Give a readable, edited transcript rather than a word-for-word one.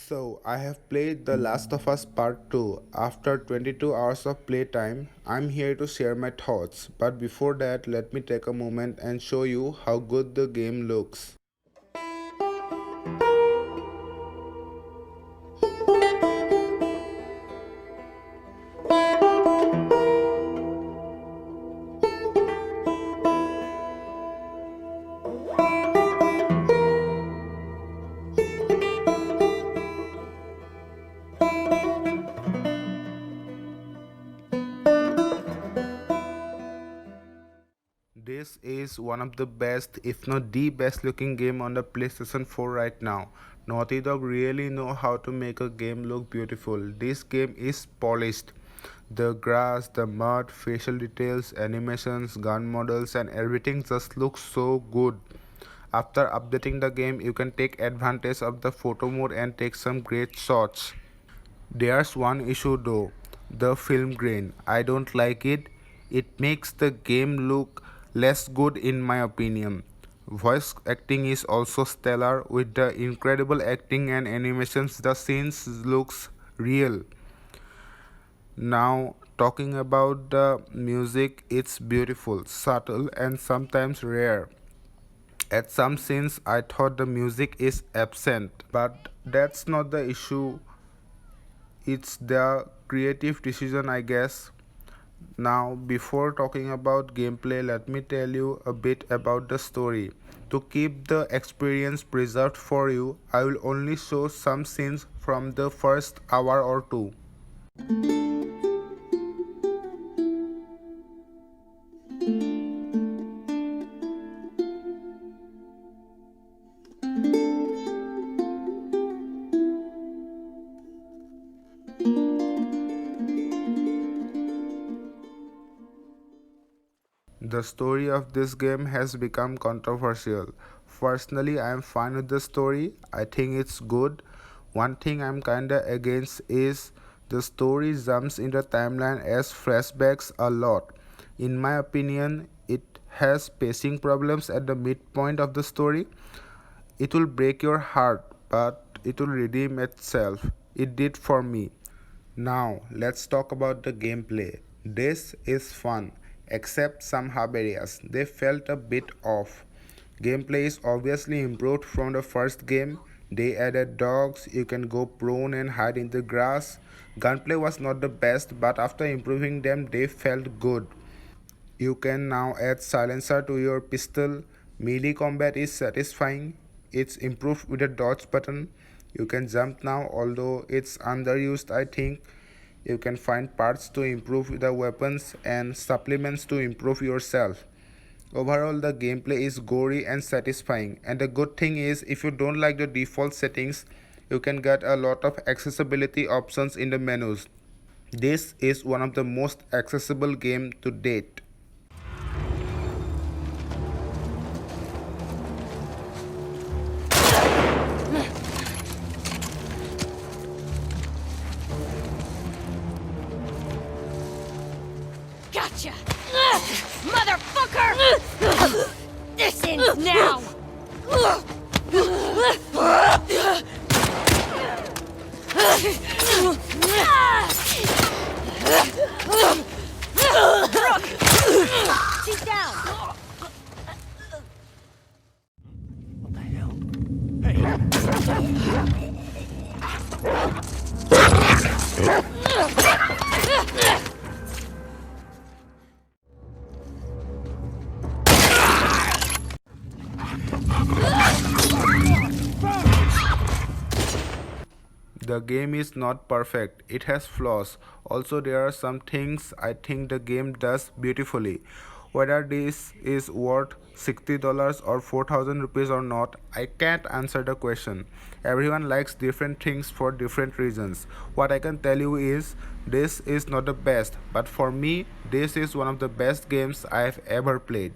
So, I have played The Last of Us Part 2. After 22 hours of playtime, I'm here to share my thoughts. But before that, let me take a moment and show you how good the game looks. This is one of the best, if not the best looking game on the PlayStation 4 right now. Naughty Dog really know how to make a game look beautiful. This game is polished. The grass, the mud, facial details, animations, gun models and everything just looks so good. After updating the game, you can take advantage of the photo mode and take some great shots. There's one issue though, the film grain. I don't like it. It makes the game look less good in my opinion. Voice acting is also stellar with the incredible acting and animations. The scenes looks real. Now talking about the music, it's beautiful, subtle and sometimes rare. At some scenes I thought the music is absent, but that's not the issue. It's their creative decision, I guess. Now, before talking about gameplay, let me tell you a bit about the story. To keep the experience preserved for you, I will only show some scenes from the first hour or two. The story of this game has become controversial. Personally, I am fine with the story. I think it's good. One thing I'm kinda against is the story jumps in the timeline as flashbacks a lot. In my opinion, it has pacing problems at the midpoint of the story. It will break your heart, but it will redeem itself. It did for me. Now, let's talk about the gameplay. This is fun, except some hub areas. They felt a bit off. Gameplay is obviously improved from the first game. They added dogs, you can go prone and hide in the grass. Gunplay was not the best, but after improving them, they felt good. You can now add silencer to your pistol. Melee combat is satisfying. It's improved with the dodge button. You can jump now, although it's underused, I think. You can find parts to improve the weapons and supplements to improve yourself. Overall, the gameplay is gory and satisfying. And the good thing is, if you don't like the default settings, you can get a lot of accessibility options in the menus. This is one of the most accessible game to date. Gotcha! Motherfucker! This ends now! She's down! What the hell? Hey! The game is not perfect, it has flaws. Also, there are some things I think the game does beautifully. Whether this is worth $60 or 4000 rupees or not, I can't answer the question. Everyone likes different things for different reasons. What I can tell you is, this is not the best, but for me, this is one of the best games I have ever played.